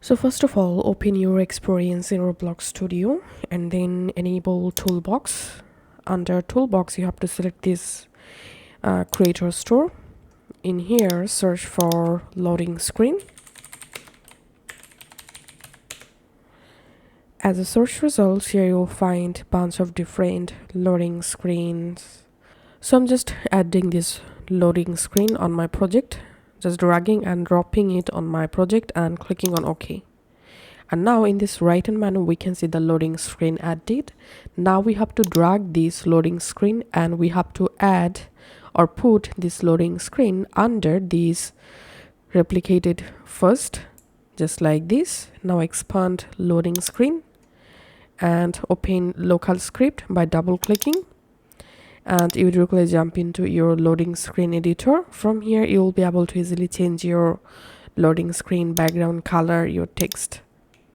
So first of all, open your experience in Roblox Studio and then enable Toolbox. Under Toolbox, you have to select this Creator Store. In here, search for loading screen. As a search result, here you'll find a bunch of different loading screens. So I'm just adding this loading screen on my project, just dragging and dropping it on my project and clicking on OK. And now in this right hand menu, we can see the loading screen added. Now we have to drag this loading screen and we have to add or put this loading screen under this replicated first, just like this. Now expand loading screen and open local script by double clicking. And you would directly jump into your loading screen editor. From here, you will be able to easily change your loading screen background color, your text.